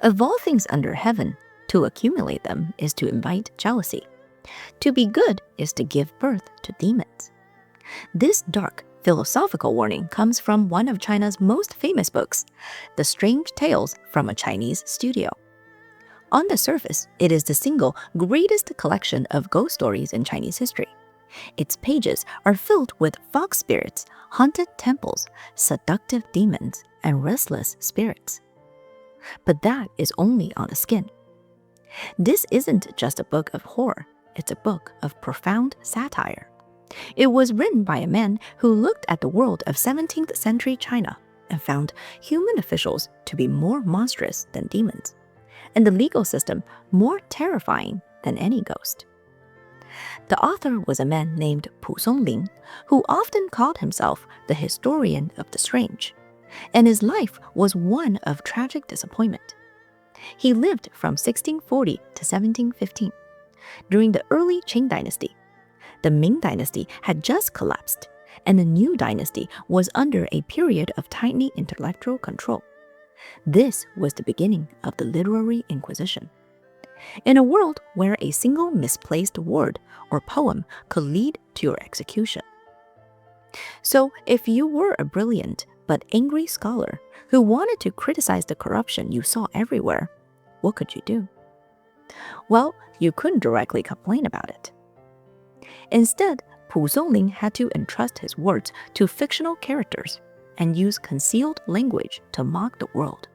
Of all things under heaven, to accumulate them is to invite jealousy. To be good is to give birth to demons. This dark philosophical warning comes from one of China's most famous books, The Strange Tales from a Chinese Studio. On the surface, it is the single greatest collection of ghost stories in Chinese history. Its pages are filled with fox spirits, haunted temples, seductive demons, and restless spirits. But that is only on the skin. This isn't just a book of horror, it's a book of profound satire. It was written by a man who looked at the world of 17th century China and found human officials to be more monstrous than demons, and the legal system more terrifying than any ghost. The author was a man named Songling, who often called himself the historian of the strange, and his life was one of tragic disappointment. He lived from 1640 to 1715. During the early Qing Dynasty, the Ming Dynasty had just collapsed, and the new dynasty was under a period of tightening intellectual control. This was the beginning of the literary inquisition. In a world where a single misplaced word or poem could lead to your execution. So, if you were a brilliant but angry scholar who wanted to criticize the corruption you saw everywhere, what could you do? Well, you couldn't directly complain about it. Instead, Songling had to entrust his words to fictional characters and use concealed language to mock the world.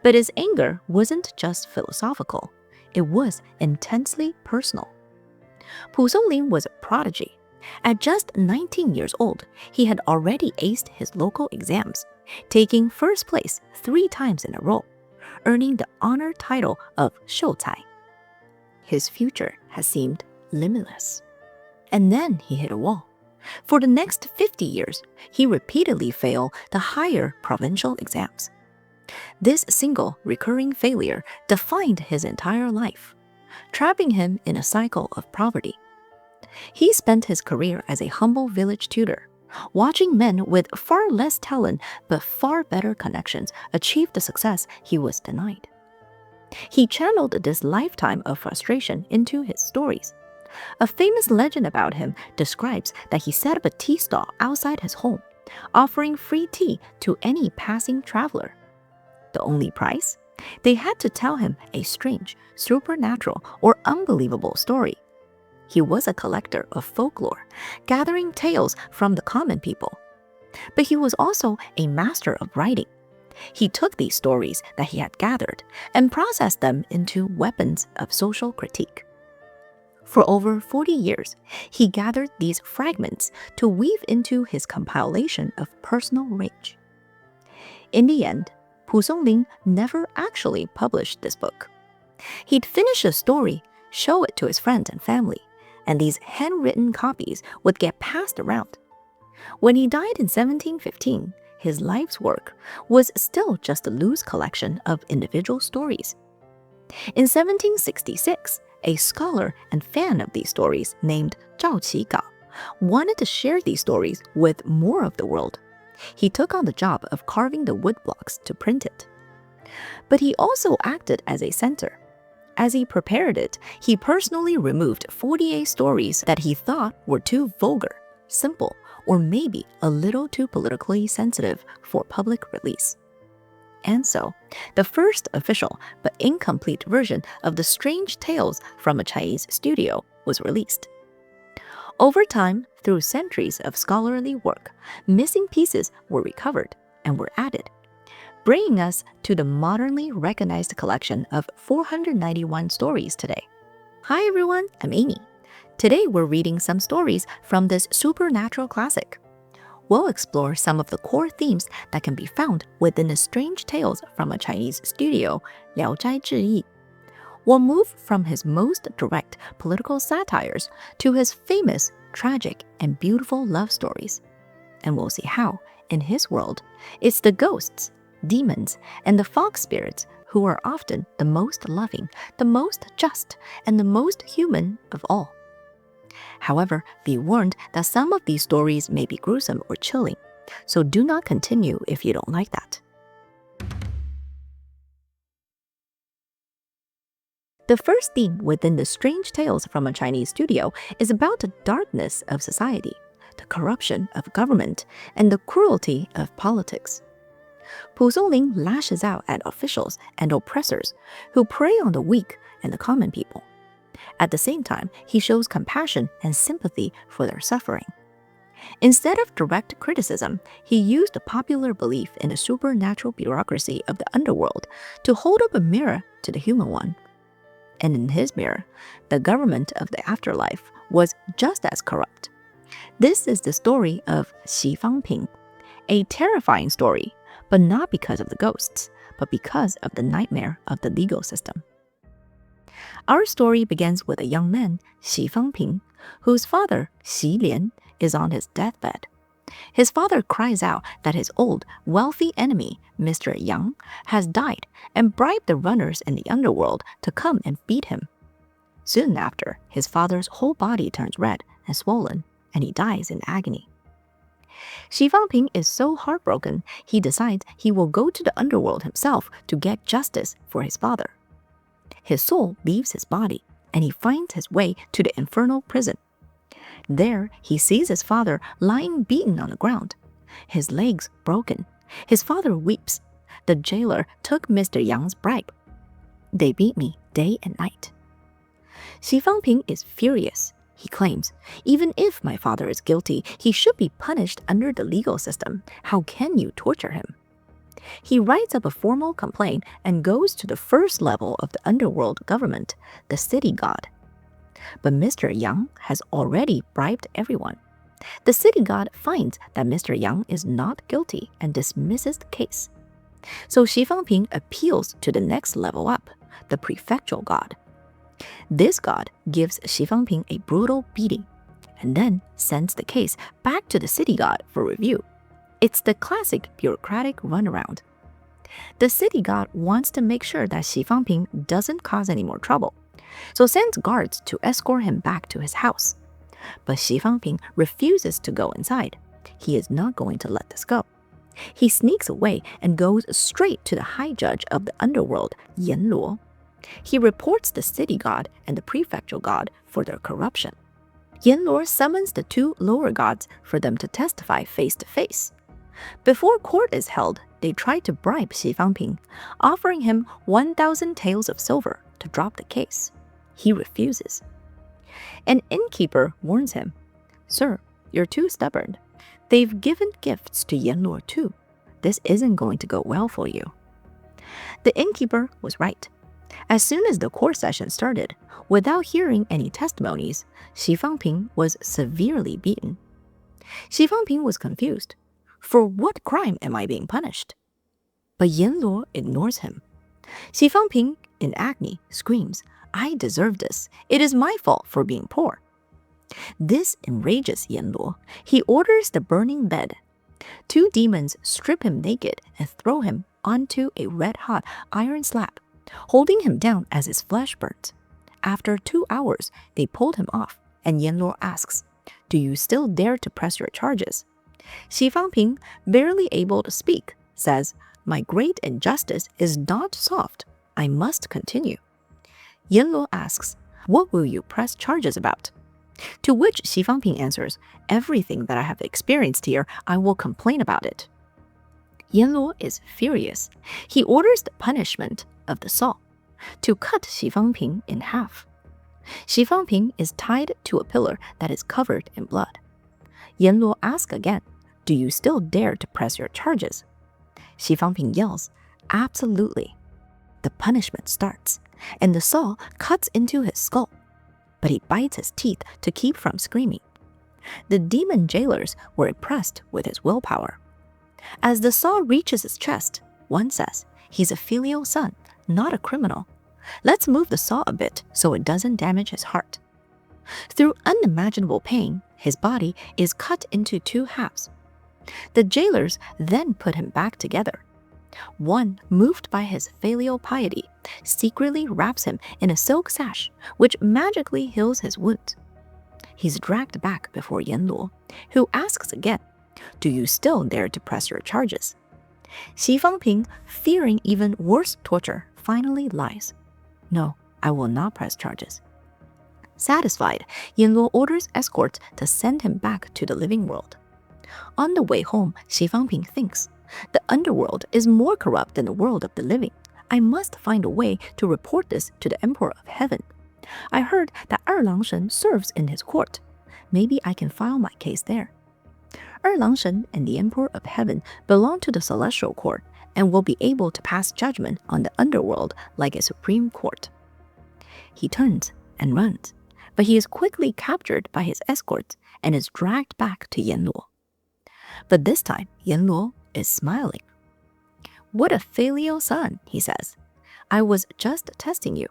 But his anger wasn't just philosophical, it was intensely personal. Songling was a prodigy. At just 19 years old, he had already aced his local exams, taking first place 3 times in a row, earning the honor title of Shoutcai. His future had seemed limitless. And then he hit a wall. For the next 50 years, he repeatedly failed the higher provincial exams. This single recurring failure defined his entire life, trapping him in a cycle of poverty. He spent his career as a humble village tutor, watching men with far less talent but far better connections achieve the success he was denied. He channeled this lifetime of frustration into his stories. A famous legend about him describes that he set up a tea stall outside his home, offering free tea to any passing traveler. The only price? They had to tell him a strange, supernatural, or unbelievable story. He was a collector of folklore, gathering tales from the common people. But he was also a master of writing. He took these stories that he had gathered and processed them into weapons of social critique. For over 40 years, he gathered these fragments to weave into his compilation of personal rage. In the end, Songling never actually published this book. He'd finish a story, show it to his friends and family, and these handwritten copies would get passed around. When he died in 1715, his life's work was still just a loose collection of individual stories. In 1766, a scholar and fan of these stories named Zhao Qigao wanted to share these stories with more of the world. He took on the job of carving the wood blocks to print it. But he also acted as a censor. As he prepared it, he personally removed 48 stories that he thought were too vulgar, simple, or maybe a little too politically sensitive for public release. And so, the first official but incomplete version of The Strange Tales from a Chinese Studio was released. Over time, through centuries of scholarly work, missing pieces were recovered and were added, bringing us to the modernly recognized collection of 491 stories today. Hi everyone, I'm Amy. Today we're reading some stories from this supernatural classic. We'll explore some of the core themes that can be found within the Strange Tales from a Chinese Studio, Liao Zhai Zhi Yi. We'll move from his most direct political satires to his famous, tragic, and beautiful love stories. And we'll see how, in his world, it's the ghosts, demons, and the fox spirits who are often the most loving, the most just, and the most human of all. However, be warned that some of these stories may be gruesome or chilling, so do not continue if you don't like that. The first theme within the strange tales from a Chinese studio is about the darkness of society, the corruption of government, and the cruelty of politics. Pu Songling lashes out at officials and oppressors who prey on the weak and the common people. At the same time, he shows compassion and sympathy for their suffering. Instead of direct criticism, he used the popular belief in the supernatural bureaucracy of the underworld to hold up a mirror to the human one. And in his mirror, the government of the afterlife was just as corrupt. This is the story of Fangping, a terrifying story, but not because of the ghosts, but because of the nightmare of the legal system. Our story begins with a young man, Fangping, whose father, Lian, is on his deathbed. His father cries out that his old, wealthy enemy, Mr. Yang, has died and bribed the runners in the underworld to come and beat him. Soon after, his father's whole body turns red and swollen, and he dies in agony. Fangping is so heartbroken, he decides he will go to the underworld himself to get justice for his father. His soul leaves his body, and he finds his way to the infernal prison. There, he sees his father lying beaten on the ground, his legs broken. His father weeps. The jailer took Mr. Yang's bribe. They beat me day and night. Fangping is furious. He claims, even if my father is guilty, he should be punished under the legal system. How can you torture him? He writes up a formal complaint and goes to the first level of the underworld government, the city god. But Mr. Yang has already bribed everyone. The city god finds that Mr. Yang is not guilty and dismisses the case. So Fangping appeals to the next level up, the prefectural god. This god gives Fangping a brutal beating and then sends the case back to the city god for review. It's the classic bureaucratic runaround. The city god wants to make sure that Fangping doesn't cause any more trouble, so sends guards to escort him back to his house. But Fangping refuses to go inside. He is not going to let this go. He sneaks away and goes straight to the high judge of the underworld, Luo. He reports the city god and the prefectural god for their corruption. Luo summons the two lower gods for them to testify face to face. Before court is held, they try to bribe Fangping, offering him 1,000 taels of silver to drop the case. He refuses. An innkeeper warns him, "Sir, you're too stubborn. They've given gifts to Luo too. This isn't going to go well for you." The innkeeper was right. As soon as the court session started, without hearing any testimonies, Fangping was severely beaten. Fangping was confused. For what crime am I being punished? But Luo ignores him. Fangping, in agony, screams, "I deserve this. It is my fault for being poor." This enrages Luo. He orders the burning bed. Two demons strip him naked and throw him onto a red-hot iron slab, holding him down as his flesh burns. After 2 hours, they pulled him off, and Luo asks, "Do you still dare to press your charges?" Fangping, barely able to speak, says, "My great injustice is not solved. I must continue." Luo asks, "What will you press charges about?" To which Fangping answers, "Everything that I have experienced here, I will complain about it." Luo is furious. He orders the punishment of the saw, to cut Fangping in half. Fangping is tied to a pillar that is covered in blood. Luo asks again, "Do you still dare to press your charges?" Fangping yells, "Absolutely." The punishment starts, and the saw cuts into his skull, but he bites his teeth to keep from screaming. The demon jailers were impressed with his willpower. As the saw reaches his chest, one says, "He's a filial son, not a criminal. Let's move the saw a bit so it doesn't damage his heart." Through unimaginable pain, his body is cut into 2 halves. The jailers then put him back together. One, moved by his filial piety, secretly wraps him in a silk sash, which magically heals his wounds. He's dragged back before Luo, who asks again, "Do you still dare to press your charges?" Fangping, fearing even worse torture, finally lies. "No, I will not press charges. Satisfied, Yanluo orders escorts to send him back to the living world. On the way home, Xi Fangping thinks, the underworld is more corrupt than the world of the living. I must find a way to report this to the Emperor of Heaven. I heard that Erlangshen serves in his court. Maybe I can file my case there. Erlangshen and the Emperor of Heaven belong to the Celestial Court and will be able to pass judgment on the underworld like a supreme court. He turns and runs, but he is quickly captured by his escorts and is dragged back to Yanluo. But this time, Yanluo is smiling. What a filial son, he says. I was just testing you.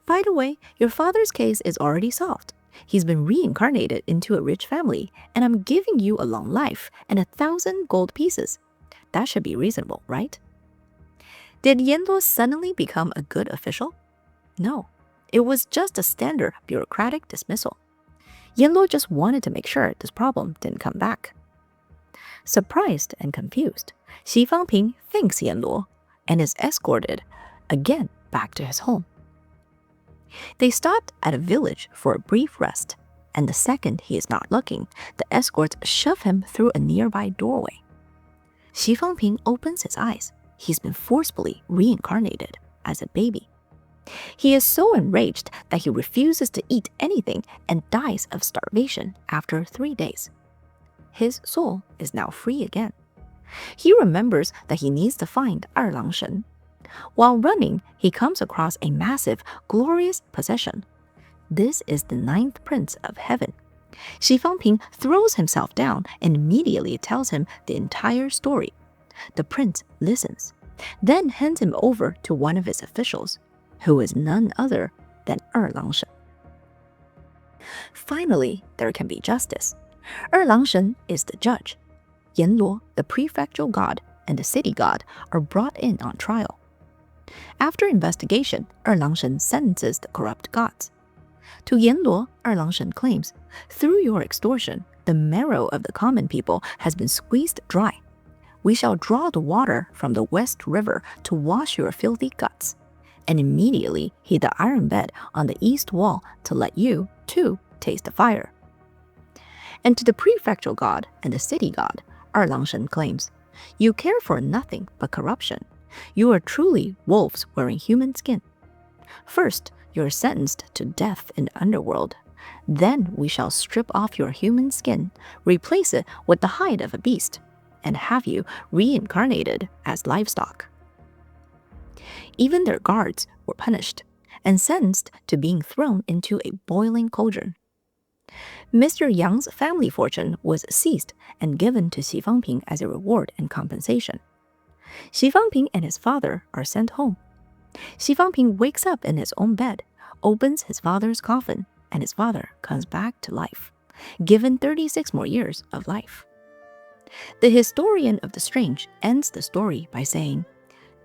By the way, your father's case is already solved. He's been reincarnated into a rich family, and I'm giving you a long life and 1,000 gold pieces. That should be reasonable, right? Did Yanluo suddenly become a good official? No, it was just a standard bureaucratic dismissal. Yanluo just wanted to make sure this problem didn't come back. Surprised and confused, Xi Fangping thanks Yanluo and is escorted again back to his home. They stopped at a village for a brief rest, and the second he is not looking, the escorts shove him through a nearby doorway. Xi Fangping opens his eyes. He's been forcefully reincarnated as a baby. He is so enraged that he refuses to eat anything and dies of starvation after 3 days. His soul is now free again. He remembers that he needs to find Erlangshen. While running, he comes across a massive, glorious possession. This is the 9th Prince of Heaven. Xi Fangping throws himself down and immediately tells him the entire story. The prince listens, then hands him over to one of his officials, who is none other than Erlangshen. Finally, there can be justice. Erlangshen is the judge. Yanluo, the prefectural god, and the city god are brought in on trial. After investigation, Erlangshen sentences the corrupt gods. To Yanluo, Erlangshen claims, through your extortion, the marrow of the common people has been squeezed dry. We shall draw the water from the West River to wash your filthy guts, and immediately heat the iron bed on the east wall to let you, too, taste the fire. And to the prefectural god and the city god, Erlangshen claims, you care for nothing but corruption. You are truly wolves wearing human skin. First, you are sentenced to death in the underworld. Then we shall strip off your human skin, replace it with the hide of a beast, and have you reincarnated as livestock. Even their guards were punished and sentenced to being thrown into a boiling cauldron. Mr. Yang's family fortune was seized and given to Xi Fangping as a reward and compensation. Xi Fangping and his father are sent home. Xi Fangping wakes up in his own bed, opens his father's coffin, and his father comes back to life, given 36 more years of life. The historian of the strange ends the story by saying,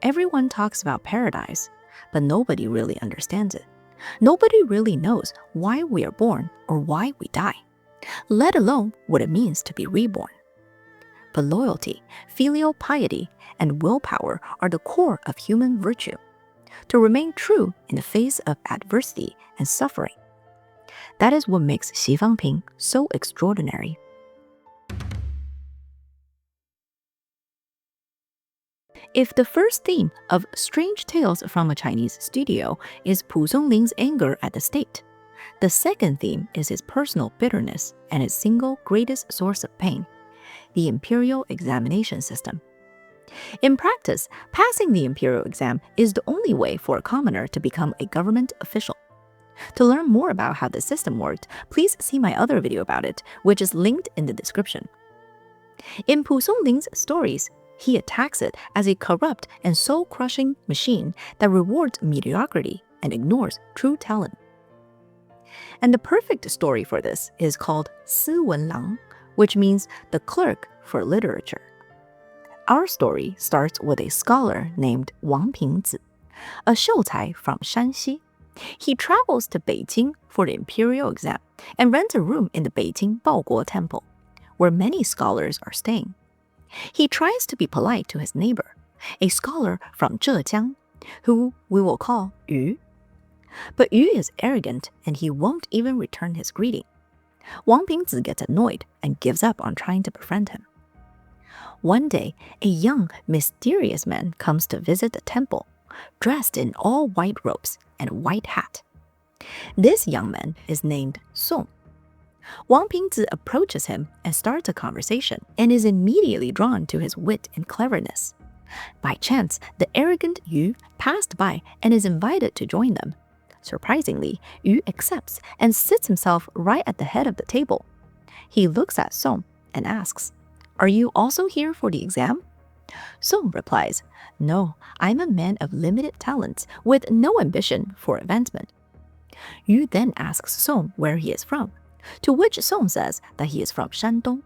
everyone talks about paradise, but nobody really understands it. Nobody really knows why we are born or why we die, let alone what it means to be reborn. But loyalty, filial piety, and willpower are the core of human virtue, to remain true in the face of adversity and suffering. That is what makes Xi Fangping so extraordinary. If the first theme of Strange Tales from a Chinese Studio is Pu Songling's anger at the state, the second theme is his personal bitterness and his single greatest source of pain, the imperial examination system. In practice, passing the imperial exam is the only way for a commoner to become a government official. To learn more about how the system worked, please see my other video about it, which is linked in the description. In Pu Songling's stories, he attacks it as a corrupt and soul-crushing machine that rewards mediocrity and ignores true talent. And the perfect story for this is called Wenlang, which means the clerk for literature. Our story starts with a scholar named Wang Pingzi, a shoutcai from Shanxi. He travels to Beijing for the imperial exam and rents a room in the Beijing Baoguo Temple, where many scholars are staying. He tries to be polite to his neighbor, a scholar from Zhejiang, who we will call Yu. But Yu is arrogant and he won't even return his greeting. Wang Pingzi gets annoyed and gives up on trying to befriend him. One day, a young, mysterious man comes to visit the temple, dressed in all white robes and a white hat. This young man is named Song. Wang Pingzi approaches him and starts a conversation and is immediately drawn to his wit and cleverness. By chance, the arrogant Yu passed by and is invited to join them. Surprisingly, Yu accepts and sits himself right at the head of the table. He looks at Song and asks, "Are you also here for the exam?" Song replies, "No, I'm a man of limited talents with no ambition for advancement." Yu then asks Song where he is from, to which Song says that he is from Shandong.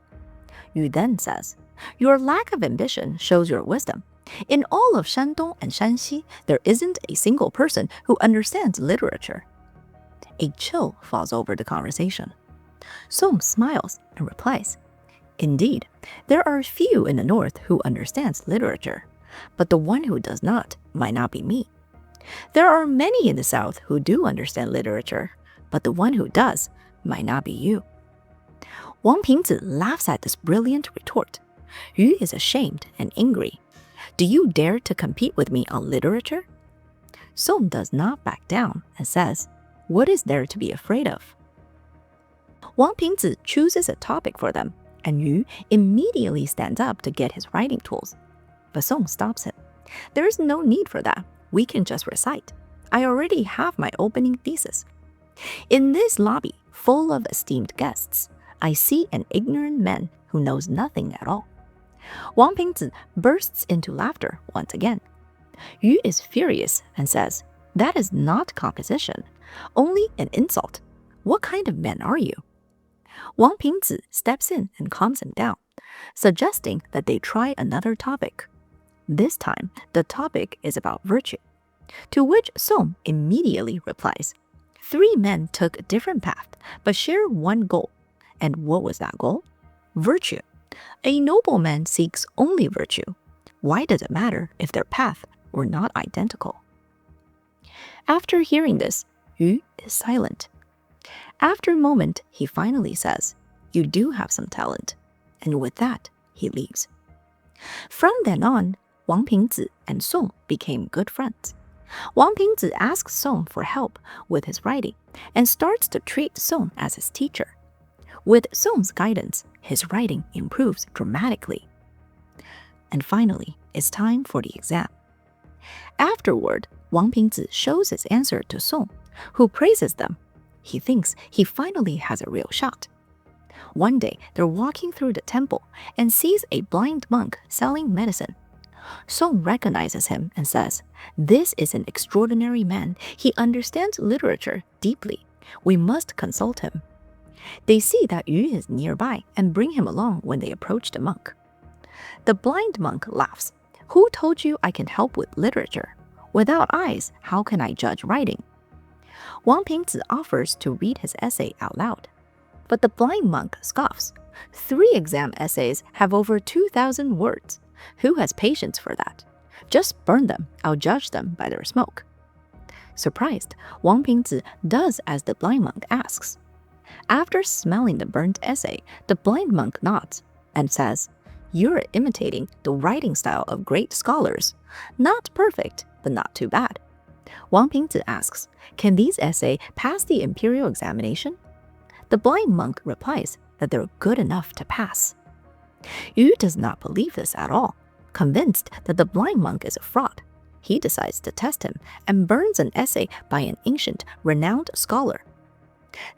Yu then says, "Your lack of ambition shows your wisdom. In all of Shandong and Shanxi, there isn't a single person who understands literature." A chill falls over the conversation. Song smiles and replies, "Indeed, there are few in the north who understands literature, but the one who does not might not be me. There are many in the south who do understand literature, but the one who does might not be you." Wang Pingzi laughs at this brilliant retort. Yu is ashamed and angry. "Do you dare to compete with me on literature?" Song does not back down and says, "What is there to be afraid of?" Wang Pingzi chooses a topic for them, and Yu immediately stands up to get his writing tools. But Song stops him. "There is no need for that. We can just recite. I already have my opening thesis. In this lobby full of esteemed guests, I see an ignorant man who knows nothing at all." Wang Pingzi bursts into laughter once again. Yu is furious and says, "That is not composition, only an insult. What kind of man are you?" Wang Pingzi steps in and calms him down, suggesting that they try another topic. This time, the topic is about virtue, to which Song immediately replies, "3 men took a different path, but share one goal. And what was that goal? Virtue. A noble man seeks only virtue. Why does it matter if their paths were not identical?" After hearing this, Yu is silent. After a moment, he finally says, "You do have some talent." And with that, he leaves. From then on, Wang Pingzi and Song became good friends. Wang Pingzi asks Song for help with his writing and starts to treat Song as his teacher. With Song's guidance, his writing improves dramatically. And finally, it's time for the exam. Afterward, Wang Pingzi shows his answer to Song, who praises them. He thinks he finally has a real shot. One day, they're walking through the temple and sees a blind monk selling medicine. Song recognizes him and says, "This is an extraordinary man. He understands literature deeply. We must consult him." They see that Yu is nearby and bring him along when they approach the monk. The blind monk laughs. "Who told you I can help with literature? Without eyes, how can I judge writing?" Wang Pingzi offers to read his essay out loud. But the blind monk scoffs. 3 exam essays have over 2,000 words. Who has patience for that? Just burn them. I'll judge them by their smoke. Surprised, Wang Pingzi does as the blind monk asks. After smelling the burnt essay, the blind monk nods and says, "You're imitating the writing style of great scholars. Not perfect, but not too bad." Wang Pingzi asks, "Can these essays pass the imperial examination?" The blind monk replies that they're good enough to pass. Yu does not believe this at all. Convinced that the blind monk is a fraud, he decides to test him and burns an essay by an ancient, renowned scholar.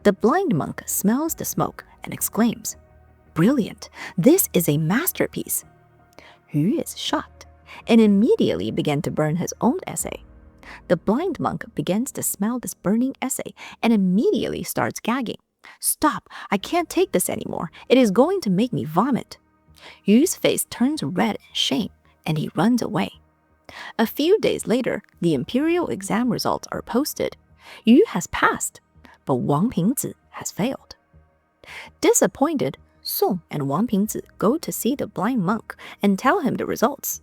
The blind monk smells the smoke and exclaims, "Brilliant! This is a masterpiece!" Yu is shocked and immediately began to burn his own essay. The blind monk begins to smell this burning essay and immediately starts gagging. "Stop! I can't take this anymore. It is going to make me vomit." Yu's face turns red in shame and he runs away. A few days later, the imperial exam results are posted. Yu has passed, but Wang Pingzi has failed. Disappointed, Song and Wang Pingzi go to see the blind monk and tell him the results.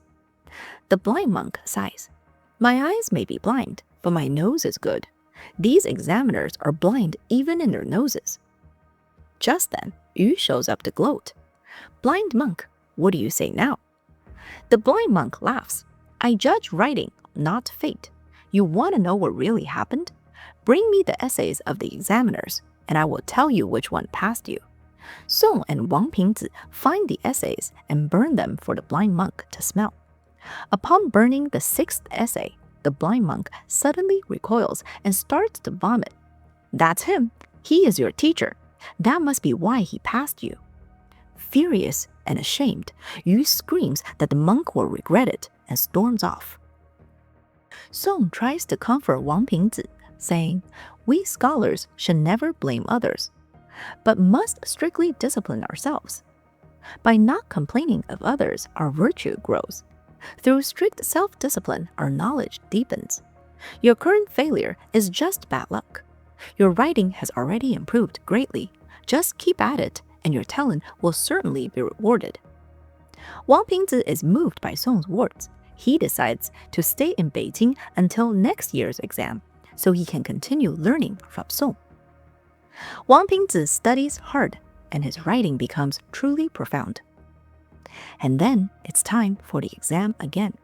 The blind monk sighs. "My eyes may be blind, but my nose is good. These examiners are blind even in their noses. Just then, Yu shows up to gloat. Blind monk, what do you say now? The blind monk laughs. I judge writing, not fate. You want to know what really happened? Bring me the essays of the examiners, and I will tell you which one passed you. Song and Wang Pingzi find the essays and burn them for the blind monk to smell. Upon burning the 6th essay, the blind monk suddenly recoils and starts to vomit. That's him. He is your teacher. That must be why he passed you. Furious and ashamed, Yu screams that the monk will regret it and storms off. Song tries to comfort Wang Pingzi, saying, we scholars should never blame others, but must strictly discipline ourselves. By not complaining of others, our virtue grows. Through strict self-discipline, our knowledge deepens. Your current failure is just bad luck. Your writing has already improved greatly. Just keep at it, and your talent will certainly be rewarded. Wang Pingzi is moved by Song's words. He decides to stay in Beijing until next year's exam, so he can continue learning from Song. Wang Pingzi studies hard, and his writing becomes truly profound. And then it's time for the exam again.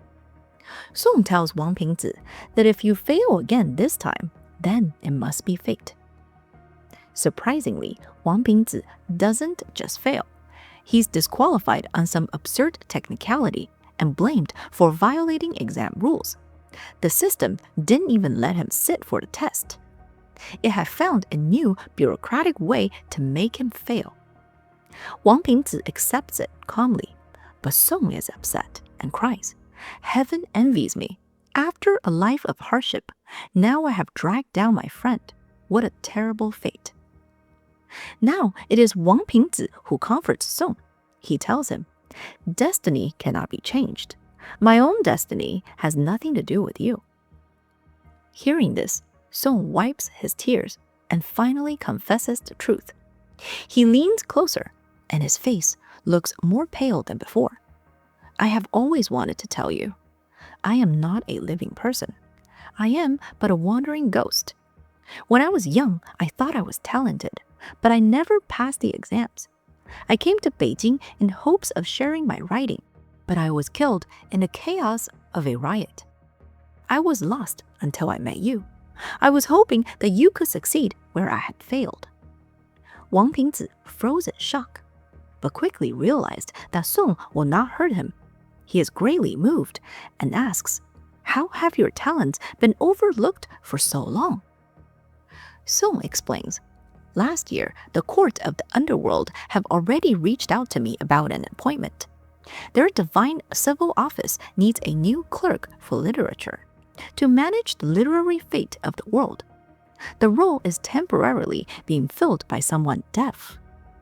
Song tells Wang Pingzi that if you fail again this time, then it must be fate. Surprisingly, Wang Pingzi doesn't just fail. He's disqualified on some absurd technicality and blamed for violating exam rules. The system didn't even let him sit for the test. It had found a new bureaucratic way to make him fail. Wang Pingzi accepts it calmly, but Song is upset and cries, Heaven envies me. After a life of hardship, now I have dragged down my friend. What a terrible fate. Now it is Wang Pingzi who comforts Song. He tells him, destiny cannot be changed. My own destiny has nothing to do with you. Hearing this, Song wipes his tears and finally confesses the truth. He leans closer, and his face looks more pale than before. I have always wanted to tell you, I am not a living person. I am but a wandering ghost. When I was young, I thought I was talented, but I never passed the exams. I came to Beijing in hopes of sharing my writing, but I was killed in the chaos of a riot. I was lost until I met you. I was hoping that you could succeed where I had failed. Wang Pingzi froze in shock, but quickly realized that Song will not hurt him. He is greatly moved and asks, how have your talents been overlooked for so long? Song explains, last year, the court of the Underworld have already reached out to me about an appointment. Their divine civil office needs a new clerk for literature to manage the literary fate of the world. The role is temporarily being filled by someone deaf,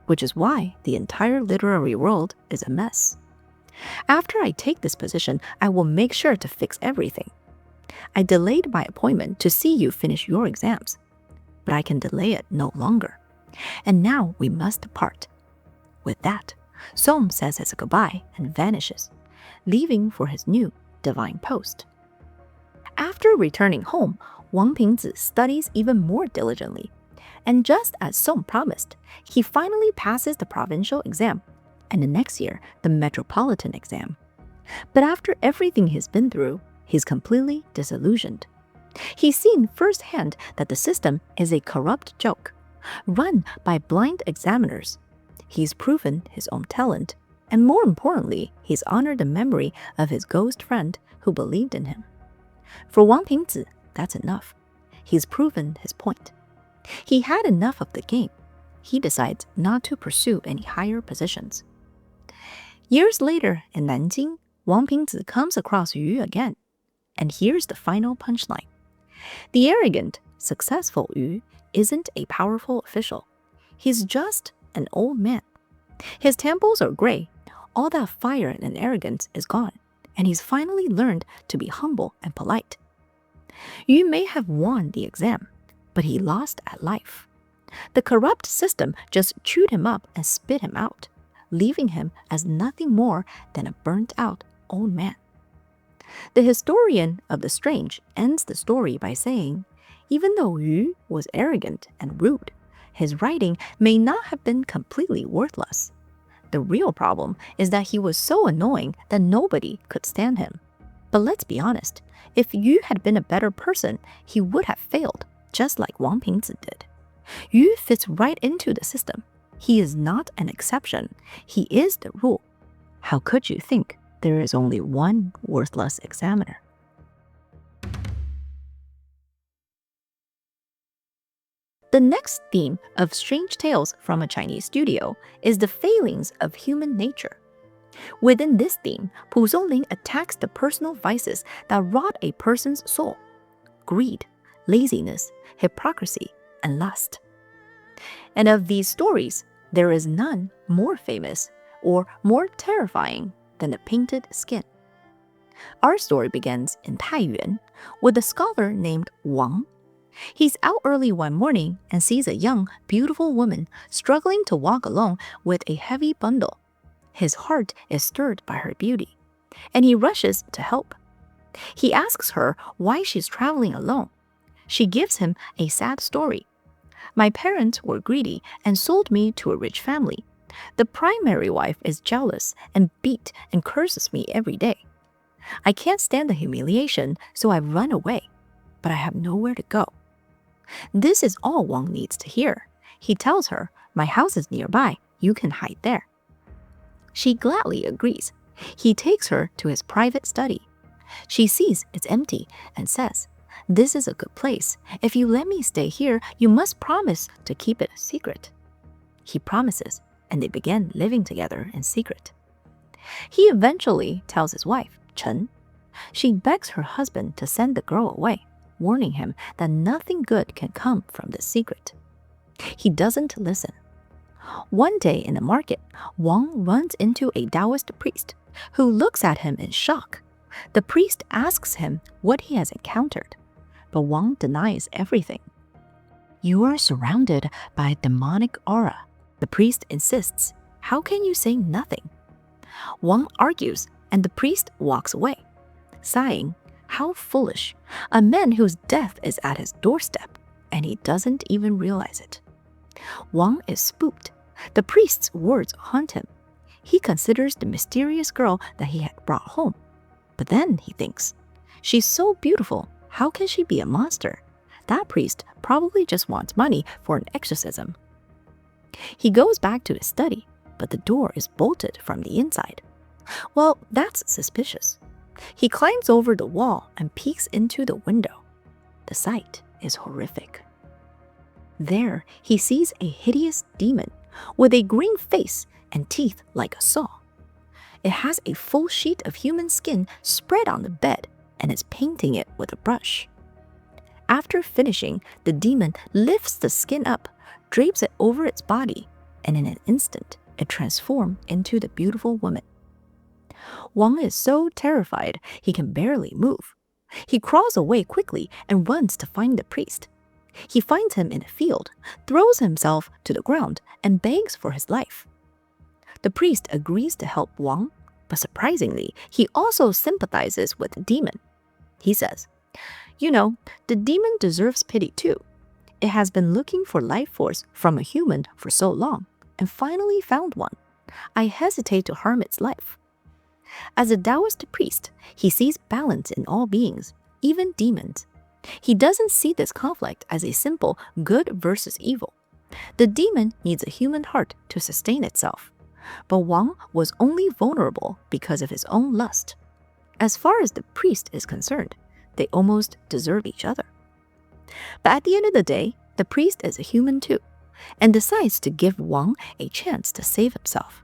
which is why the entire literary world is a mess. After I take this position, I will make sure to fix everything. I delayed my appointment to see you finish your exams, but I can delay it no longer. And now we must part. With that, Song says his goodbye and vanishes, leaving for his new divine post. After returning home, Wang Pingzi studies even more diligently, and just as Song promised, he finally passes the provincial exam, and the next year, the metropolitan exam. But after everything he's been through, he's completely disillusioned. He's seen firsthand that the system is a corrupt joke, run by blind examiners. He's proven his own talent, and more importantly, he's honored the memory of his ghost friend who believed in him. For Wang Pingzi, that's enough. He's proven his point. He had enough of the game. He decides not to pursue any higher positions. Years later in Nanjing, Wang Pingzi comes across Yu again. And here's the final punchline. The arrogant, successful Yu isn't a powerful official. He's just an old man. His temples are gray. All that fire and arrogance is gone, and he's finally learned to be humble and polite. Yu may have won the exam, but he lost at life. The corrupt system just chewed him up and spit him out, leaving him as nothing more than a burnt-out old man. The historian of the strange ends the story by saying, Even though Yu was arrogant and rude, his writing may not have been completely worthless. The real problem is that he was so annoying that nobody could stand him. But let's be honest, if Yu had been a better person, he would have failed, just like Wang Pingzi did. Yu fits right into the system. He is not an exception. He is the rule. How could you think there is only one worthless examiner? The next theme of Strange Tales from a Chinese Studio is the failings of human nature. Within this theme, Pu Songling attacks the personal vices that rot a person's soul: greed, laziness, hypocrisy, and lust. And of these stories, there is none more famous or more terrifying than the painted skin. Our story begins in Taiyuan with a scholar named Wang. He's out early one morning and sees a young, beautiful woman struggling to walk alone with a heavy bundle. His heart is stirred by her beauty, and he rushes to help. He asks her why she's traveling alone. She gives him a sad story. My parents were greedy and sold me to a rich family. The primary wife is jealous and beat and curses me every day. I can't stand the humiliation, so I run away, but I have nowhere to go. This is all Wang needs to hear. He tells her, "My house is nearby. You can hide there." She gladly agrees. He takes her to his private study. She sees it's empty and says, "This is a good place. If you let me stay here, you must promise to keep it a secret." He promises, and they begin living together in secret. He eventually tells his wife, Chen. She begs her husband to send the girl away, warning him that nothing good can come from this secret. He doesn't listen. One day in the market, Wang runs into a Taoist priest who looks at him in shock. The priest asks him what he has encountered, but Wang denies everything. "You are surrounded by a demonic aura," the priest insists. "How can you say nothing?" Wang argues, and the priest walks away, sighing, "How foolish, a man whose death is at his doorstep, and he doesn't even realize it." Wang is spooked. The priest's words haunt him. He considers the mysterious girl that he had brought home. But then he thinks, "She's so beautiful, how can she be a monster? That priest probably just wants money for an exorcism." He goes back to his study, but the door is bolted from the inside. Well, that's suspicious. He climbs over the wall and peeks into the window. The sight is horrific. There, he sees a hideous demon with a green face and teeth like a saw. It has a full sheet of human skin spread on the bed and is painting it with a brush. After finishing, the demon lifts the skin up, drapes it over its body, and in an instant, it transforms into the beautiful woman. Wang is so terrified he can barely move. He crawls away quickly and runs to find the priest. He finds him in a field, throws himself to the ground, and begs for his life. The priest agrees to help Wang, but surprisingly, he also sympathizes with the demon. He says, "You know, the demon deserves pity too. It has been looking for life force from a human for so long, and finally found one. I hesitate to harm its life." As a Taoist priest, he sees balance in all beings, even demons. He doesn't see this conflict as a simple good versus evil. The demon needs a human heart to sustain itself, but Wang was only vulnerable because of his own lust. As far as the priest is concerned, they almost deserve each other. But at the end of the day, the priest is a human too, and decides to give Wang a chance to save himself,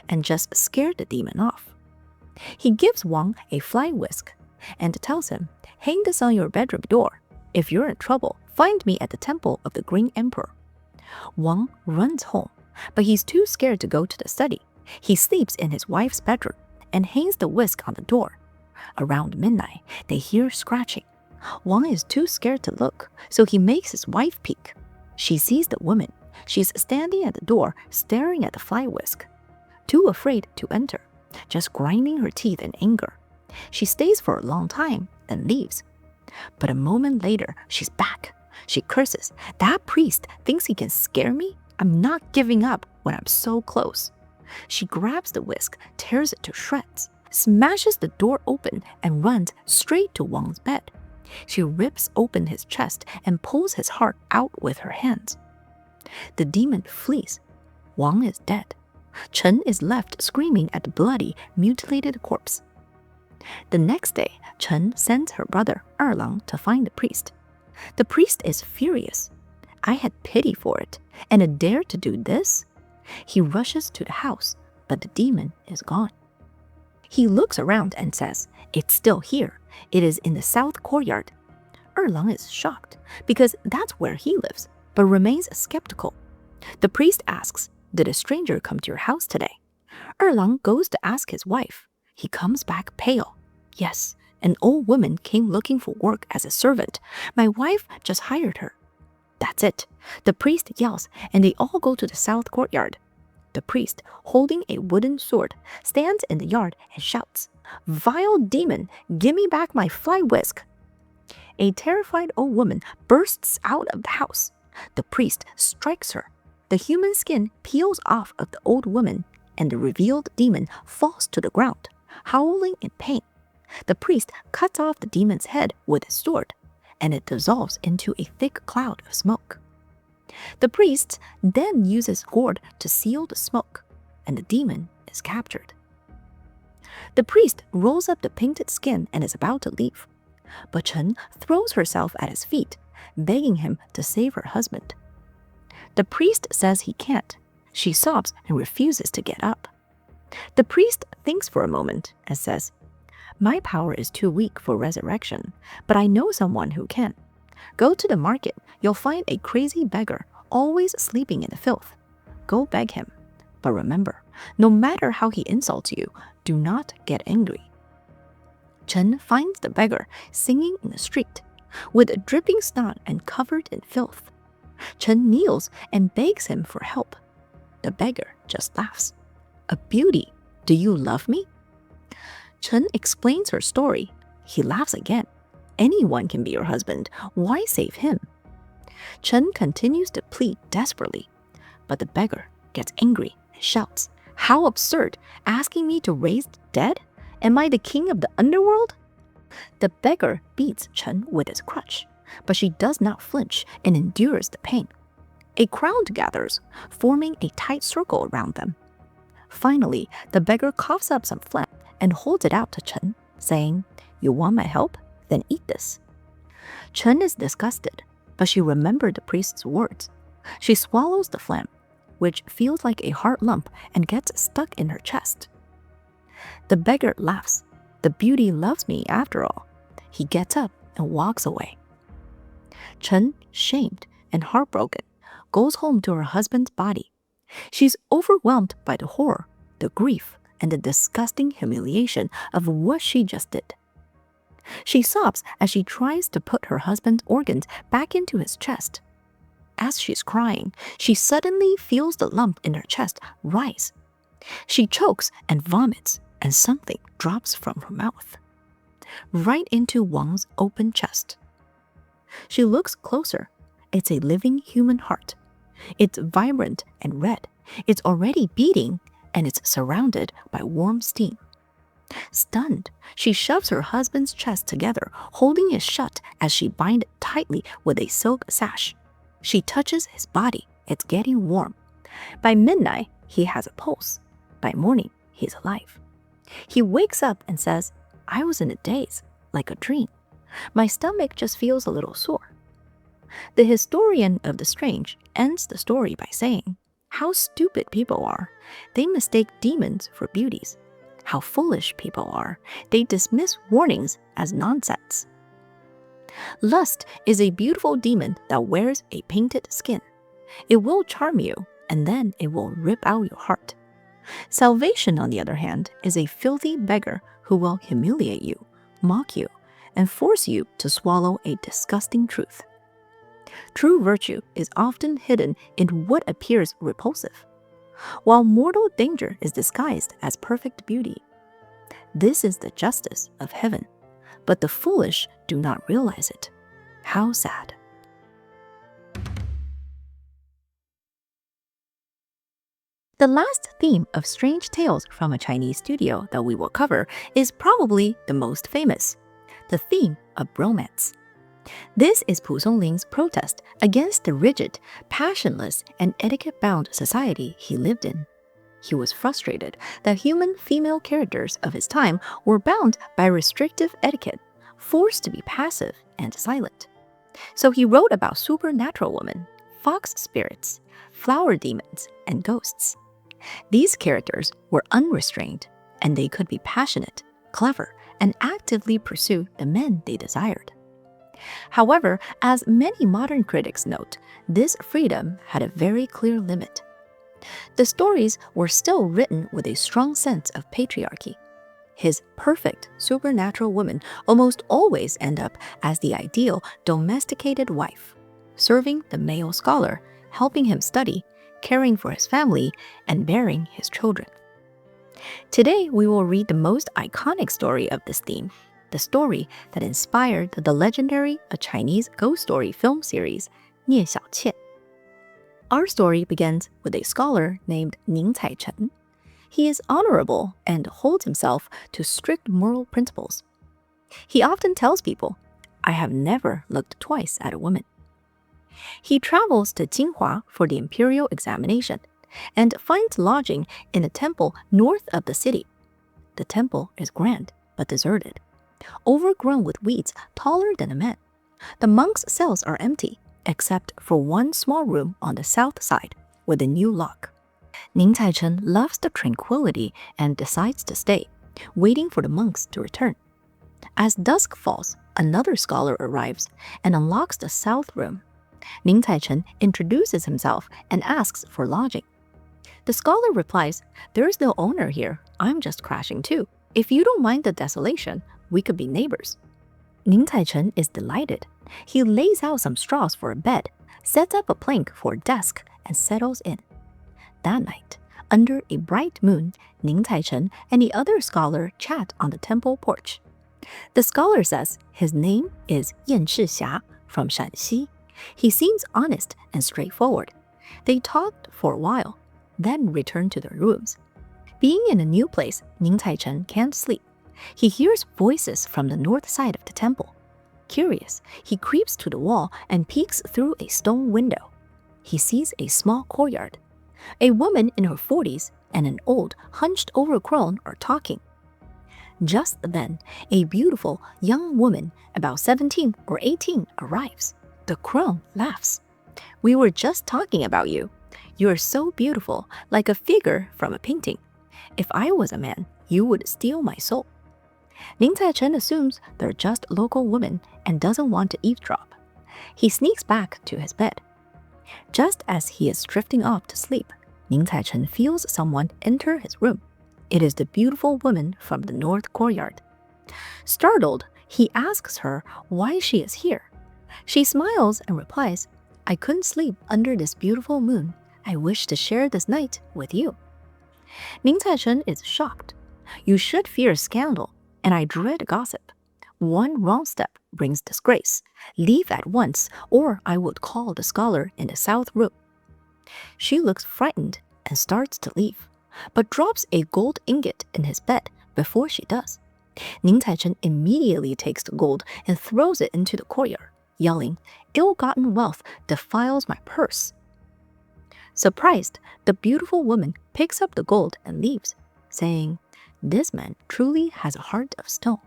and just scare the demon off. He gives Wang a fly whisk and tells him, "Hang this on your bedroom door. If you're in trouble, find me at the temple of the Green Emperor." Wang runs home, but he's too scared to go to the study. He sleeps in his wife's bedroom and hangs the whisk on the door. Around midnight, they hear scratching. Wang is too scared to look, so he makes his wife peek. She sees the woman. She's standing at the door, staring at the fly whisk. Too afraid to enter, just grinding her teeth in anger. She stays for a long time and leaves. But a moment later, she's back. She curses. That priest thinks he can scare me? I'm not giving up when I'm so close. She grabs the whisk, tears it to shreds, smashes the door open, and runs straight to Wang's bed. She rips open his chest and pulls his heart out with her hands. The demon flees. Wang is dead. Chen is left screaming at the bloody, mutilated corpse. The next day, Chen sends her brother Erlang to find the priest. The priest is furious. I had pity for it, and it dared to do this? He rushes to the house, but the demon is gone. He looks around and says, "It's still here. It is in the south courtyard." Erlang is shocked, because that's where he lives, but remains skeptical. The priest asks, "Did a stranger come to your house today?" Erlang goes to ask his wife. He comes back pale. "Yes, an old woman came looking for work as a servant. My wife just hired her." That's it. The priest yells, and they all go to the south courtyard. The priest, holding a wooden sword, stands in the yard and shouts, "Vile demon, give me back my fly whisk." A terrified old woman bursts out of the house. The priest strikes her. The human skin peels off of the old woman, and the revealed demon falls to the ground, howling in pain. The priest cuts off the demon's head with his sword, and it dissolves into a thick cloud of smoke. The priest then uses gourd to seal the smoke, and the demon is captured. The priest rolls up the painted skin and is about to leave, but Chen throws herself at his feet, begging him to save her husband. The priest says he can't. She sobs and refuses to get up. The priest thinks for a moment and says, "My power is too weak for resurrection, but I know someone who can. Go to the market. You'll find a crazy beggar always sleeping in the filth. Go beg him. But remember, no matter how he insults you, do not get angry." Chen finds the beggar singing in the street, with dripping snot and covered in filth. Chen kneels and begs him for help. The beggar just laughs. "A beauty. Do you love me?" Chen explains her story. He laughs again. "Anyone can be your husband. Why save him?" Chen continues to plead desperately, but the beggar gets angry and shouts, "How absurd! Asking me to raise the dead? Am I the king of the underworld?" The beggar beats Chen with his crutch, but she does not flinch and endures the pain. A crowd gathers, forming a tight circle around them. Finally, the beggar coughs up some phlegm and holds it out to Chen, saying, "You want my help? Then eat this." Chen is disgusted, but she remembered the priest's words. She swallows the phlegm, which feels like a hard lump and gets stuck in her chest. The beggar laughs. "The beauty loves me after all." He gets up and walks away. Chen, shamed and heartbroken, goes home to her husband's body. She's overwhelmed by the horror, the grief, and the disgusting humiliation of what she just did. She sobs as she tries to put her husband's organs back into his chest. As she's crying, she suddenly feels the lump in her chest rise. She chokes and vomits, and something drops from her mouth, right into Wang's open chest. She looks closer. It's a living human heart. It's vibrant and red. It's already beating, and it's surrounded by warm steam. Stunned, she shoves her husband's chest together, holding it shut as she binds it tightly with a silk sash. She touches his body. It's getting warm. By midnight, he has a pulse. By morning, he's alive. He wakes up and says, "I was in a daze, like a dream. My stomach just feels a little sore." The historian of the strange ends the story by saying, "How stupid people are. They mistake demons for beauties. How foolish people are. They dismiss warnings as nonsense." Lust is a beautiful demon that wears a painted skin. It will charm you, and then it will rip out your heart. Salvation, on the other hand, is a filthy beggar who will humiliate you, mock you, and force you to swallow a disgusting truth. True virtue is often hidden in what appears repulsive, while mortal danger is disguised as perfect beauty. This is the justice of heaven, but the foolish do not realize it. How sad. The last theme of strange tales from a Chinese studio that we will cover is probably the most famous, the theme of bromance. This is Pu Songling's protest against the rigid, passionless, and etiquette-bound society he lived in. He was frustrated that human female characters of his time were bound by restrictive etiquette, forced to be passive and silent. So he wrote about supernatural women, fox spirits, flower demons, and ghosts. These characters were unrestrained, and they could be passionate, clever, and actively pursue the men they desired. However, as many modern critics note, this freedom had a very clear limit. The stories were still written with a strong sense of patriarchy. His perfect supernatural women almost always end up as the ideal domesticated wife, serving the male scholar, helping him study, caring for his family, and bearing his children. Today, we will read the most iconic story of this theme, the story that inspired the legendary Chinese ghost story film series, Nie Xiaoqian. Our story begins with a scholar named Ning Caichen. He is honorable and holds himself to strict moral principles. He often tells people, "I have never looked twice at a woman." He travels to Jinhua for the imperial examination and finds lodging in a temple north of the city. The temple is grand but deserted, overgrown with weeds taller than a man. The monks' cells are empty, except for one small room on the south side with a new lock. Ning Caichen loves the tranquility and decides to stay, waiting for the monks to return. As dusk falls, another scholar arrives and unlocks the south room. Ning Caichen introduces himself and asks for lodging. The scholar replies, "There is no owner here. I'm just crashing too. If you don't mind the desolation, we could be neighbors." Ning Caichen is delighted. He lays out some straws for a bed, sets up a plank for a desk, and settles in. That night, under a bright moon, Ning Caichen and the other scholar chat on the temple porch. The scholar says his name is Yan Shixia from Shanxi. He seems honest and straightforward. They talked for a while, then returned to their rooms. Being in a new place, Ning Caichen can't sleep. He hears voices from the north side of the temple. Curious, he creeps to the wall and peeks through a stone window. He sees a small courtyard. A woman in her 40s and an old, hunched-over crone are talking. Just then, a beautiful young woman, about 17 or 18, arrives. The crone laughs. "We were just talking about you. You are so beautiful, like a figure from a painting. If I was a man, you would steal my soul." Ning Caichen assumes they're just local women and doesn't want to eavesdrop. He sneaks back to his bed. Just as he is drifting off to sleep, Ning Caichen feels someone enter his room. It is the beautiful woman from the north courtyard. Startled, he asks her why she is here. She smiles and replies, "I couldn't sleep under this beautiful moon. I wish to share this night with you." Ning Caichen is shocked. "You should fear scandal, and I dread gossip. One wrong step brings disgrace. Leave at once, or I would call the scholar in the south room." She looks frightened and starts to leave, but drops a gold ingot in his bed before she does. Ning Caichen immediately takes the gold and throws it into the courtyard, yelling, "Ill-gotten wealth defiles my purse." Surprised, the beautiful woman picks up the gold and leaves, saying, "This man truly has a heart of stone."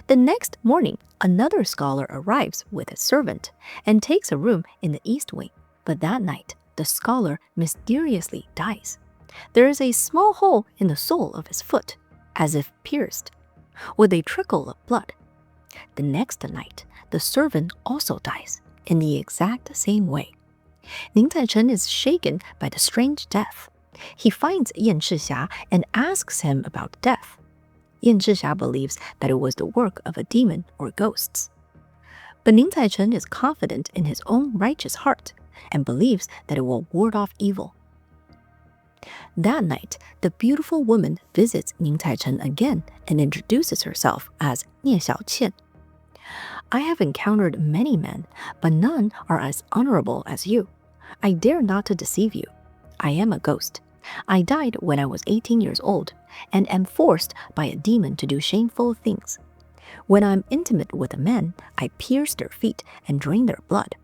The next morning, another scholar arrives with his servant and takes a room in the east wing. But that night, the scholar mysteriously dies. There is a small hole in the sole of his foot, as if pierced, with a trickle of blood. The next night, the servant also dies in the exact same way. Ning Caichen is shaken by the strange death. He finds Yan Shixia and asks him about death. Yan Shixia believes that it was the work of a demon or ghosts. But Ning Caichen is confident in his own righteous heart and believes that it will ward off evil. That night, the beautiful woman visits Ning Caichen again and introduces herself as Nie Xiaoqian. "I have encountered many men, but none are as honorable as you. I dare not to deceive you. I am a ghost. I died when I was 18 years old and am forced by a demon to do shameful things. When I'm intimate with a man, I pierce their feet and drain their blood.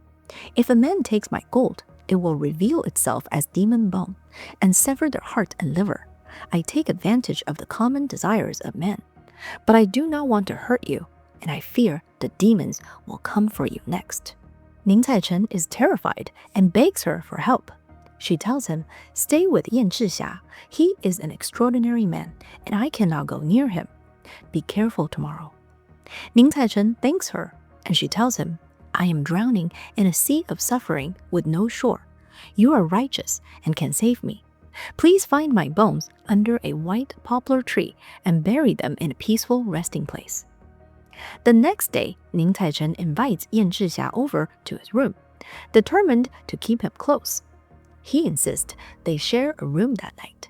If a man takes my gold, it will reveal itself as demon bone and sever their heart and liver. I take advantage of the common desires of men. But I do not want to hurt you, and I fear the demons will come for you next. Ning Caichen is terrified and begs her for help. She tells him, stay with Yan Zhixia. He is an extraordinary man, and I cannot go near him. Be careful tomorrow. Ning Caichen thanks her, and she tells him, I am drowning in a sea of suffering with no shore. You are righteous and can save me. Please find my bones under a white poplar tree and bury them in a peaceful resting place. The next day, Ning Caichen invites Yan Zhixia over to his room, determined to keep him close. He insists they share a room that night.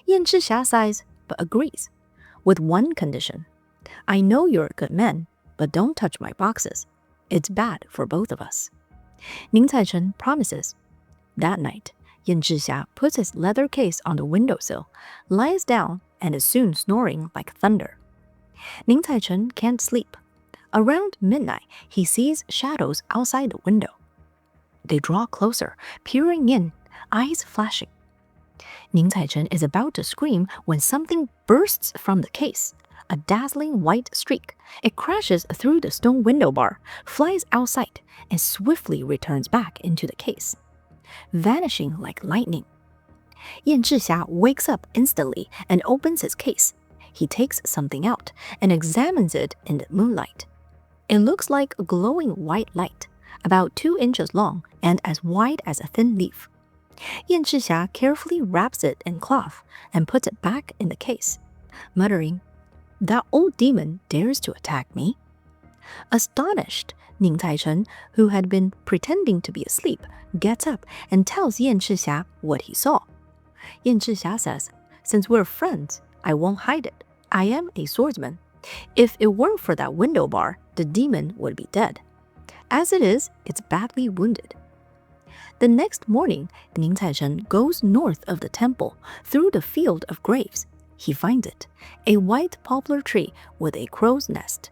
Yan Zhixia sighs, but agrees, with one condition. I know you're a good man, but don't touch my boxes. It's bad for both of us. Ning Caichen promises. That night, Yan Zhixia puts his leather case on the windowsill, lies down, and is soon snoring like thunder. Ning Caichen can't sleep. Around midnight, he sees shadows outside the window. They draw closer, peering in, eyes flashing. Ning Caichen is about to scream when something bursts from the case. A dazzling white streak. It crashes through the stone window bar, flies outside, and swiftly returns back into the case, vanishing like lightning. Yan Zhixia wakes up instantly and opens his case. He takes something out and examines it in the moonlight. It looks like a glowing white light, about 2 inches long and as wide as a thin leaf. Yan Zhixia carefully wraps it in cloth and puts it back in the case, muttering, that old demon dares to attack me. Astonished, Ning Caichen, who had been pretending to be asleep, gets up and tells Yan Zhixia what he saw. Yan Zhixia says, since we're friends, I won't hide it. I am a swordsman. If it weren't for that window bar, the demon would be dead. As it is, it's badly wounded. The next morning, Ning Caichen goes north of the temple, through the field of graves. He finds it, a white poplar tree with a crow's nest.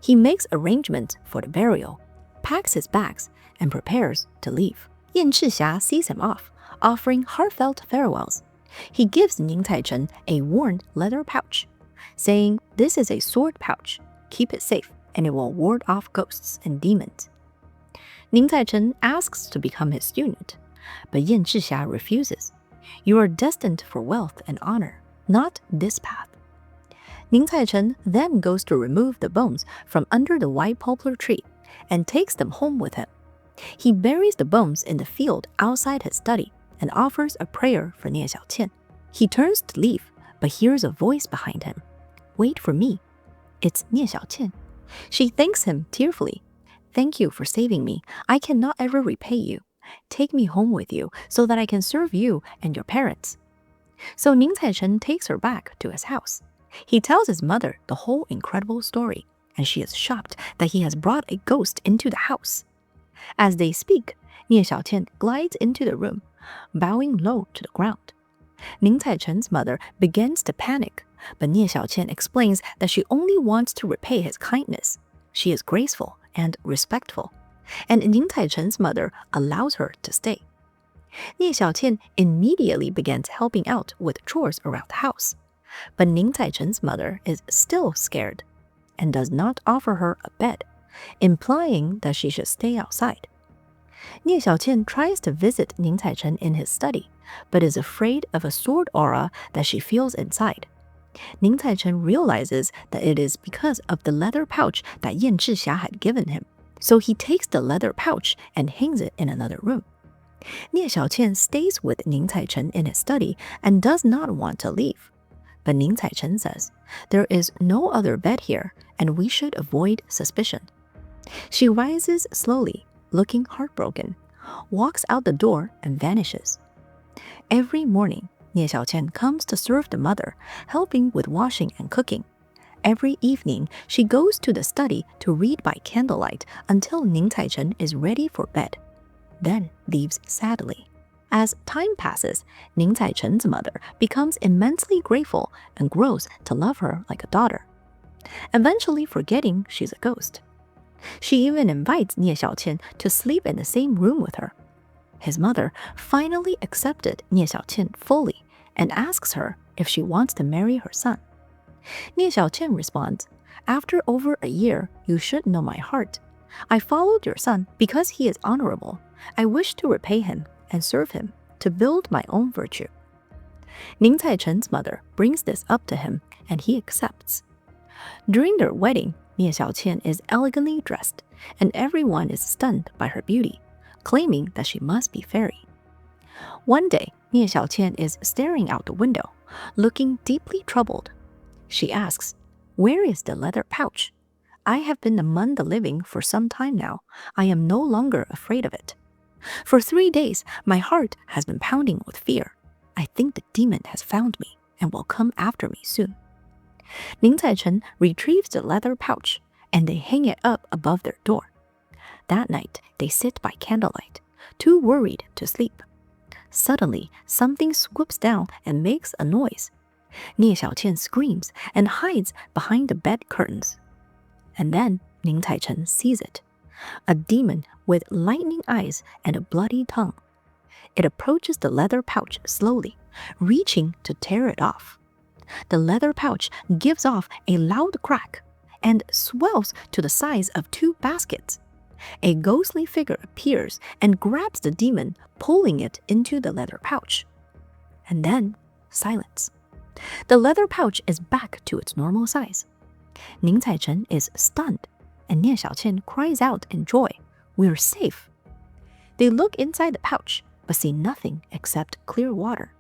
He makes arrangements for the burial, packs his bags, and prepares to leave. Yan Zhixia sees him off, offering heartfelt farewells. He gives Ning Caichen a worn leather pouch, saying, this is a sword pouch. Keep it safe, and it will ward off ghosts and demons. Ning Caichen asks to become his student, but Yan Zhixia refuses. You are destined for wealth and honor, not this path. Ning Caichen then goes to remove the bones from under the white poplar tree and takes them home with him. He buries the bones in the field outside his study and offers a prayer for Nie Xiaoqian. He turns to leave, but hears a voice behind him. Wait for me. It's Nie Xiaoqian. She thanks him tearfully. Thank you for saving me. I cannot ever repay you. Take me home with you so that I can serve you and your parents. So Ning Caichen takes her back to his house. He tells his mother the whole incredible story, and she is shocked that he has brought a ghost into the house. As they speak, Nie Xiaoqian glides into the room, bowing low to the ground. Ning Caichen's mother begins to panic, but Nie Xiaoqian explains that she only wants to repay his kindness. She is graceful and respectful, and Ning Caichen's mother allows her to stay. Nie Xiaoqian immediately begins helping out with chores around the house, but Ning Caichen's mother is still scared and does not offer her a bed, implying that she should stay outside. Nie Xiaoqian tries to visit Ning Caichen in his study, but is afraid of a sword aura that she feels inside. Ning Caichen realizes that it is because of the leather pouch that Yan Zhixia had given him, so he takes the leather pouch and hangs it in another room. Nie Xiaoqian stays with Ning Caichen in his study and does not want to leave. But Ning Caichen says, there is no other bed here, and we should avoid suspicion. She rises slowly, looking heartbroken, walks out the door and vanishes. Every morning, Nie Xiaoqian comes to serve the mother, helping with washing and cooking. Every evening, she goes to the study to read by candlelight until Ning Caichen is ready for bed, then leaves sadly. As time passes, Ning Caichen's mother becomes immensely grateful and grows to love her like a daughter, eventually forgetting she's a ghost. She even invites Nie Xiaoqian to sleep in the same room with her. His mother finally accepted Nie Xiaoqian fully and asks her if she wants to marry her son. Nie Xiaoqian responds, "After over a year, you should know my heart. I followed your son because he is honorable. I wish to repay him and serve him to build my own virtue." Ning Caichen's mother brings this up to him and he accepts. During their wedding, Nie Xiaoqian is elegantly dressed and everyone is stunned by her beauty, claiming that she must be fairy. One day, Nie Xiaoqian is staring out the window, looking deeply troubled. She asks, "Where is the leather pouch? I have been among the living for some time now. I am no longer afraid of it. For 3 days, my heart has been pounding with fear. I think the demon has found me and will come after me soon." Ning Caichen retrieves the leather pouch and they hang it up above their door. That night, they sit by candlelight, too worried to sleep. Suddenly, something swoops down and makes a noise. Nie Xiaoqian screams and hides behind the bed curtains. And then Ning Caichen sees it. A demon with lightning eyes and a bloody tongue. It approaches the leather pouch slowly, reaching to tear it off. The leather pouch gives off a loud crack and swells to the size of 2 baskets. A ghostly figure appears and grabs the demon, pulling it into the leather pouch. And then, silence. The leather pouch is back to its normal size. Ning Caichen is stunned, and Nie Xiaoqian cries out in joy, "We're safe." They look inside the pouch, but see nothing except clear water.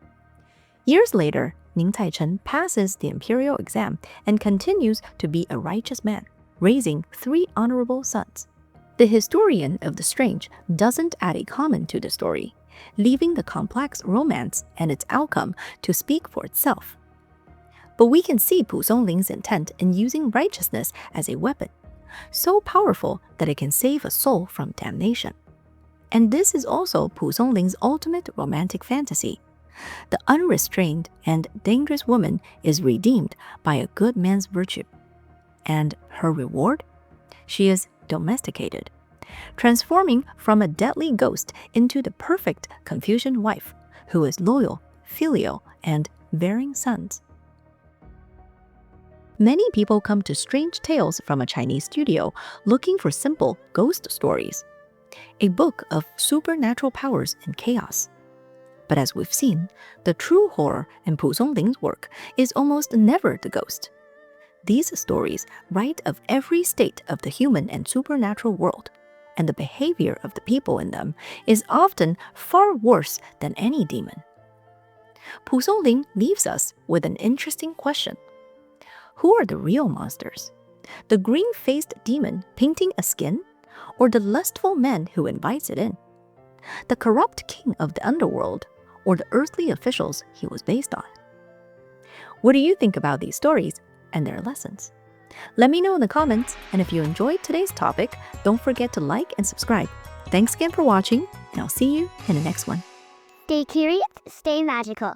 Years later, Ning Caichen passes the imperial exam and continues to be a righteous man, raising 3 honorable sons. The historian of the strange doesn't add a comment to the story, leaving the complex romance and its outcome to speak for itself. But we can see Pu Songling's intent in using righteousness as a weapon, so powerful that it can save a soul from damnation. And this is also Pu Songling's ultimate romantic fantasy. The unrestrained and dangerous woman is redeemed by a good man's virtue. And her reward? She is domesticated, transforming from a deadly ghost into the perfect Confucian wife, who is loyal, filial, and bearing sons. Many people come to Strange Tales from a Chinese studio looking for simple ghost stories, a book of supernatural powers and chaos. But as we've seen, the true horror in Pu Songling's work is almost never the ghost. These stories write of every state of the human and supernatural world, and the behavior of the people in them is often far worse than any demon. Pu Songling leaves us with an interesting question. Who are the real monsters? The green-faced demon painting a skin, or the lustful man who invites it in? The corrupt king of the underworld, or the earthly officials he was based on? What do you think about these stories and their lessons? Let me know in the comments, and if you enjoyed today's topic, don't forget to like and subscribe. Thanks again for watching, and I'll see you in the next one. Stay curious, stay magical.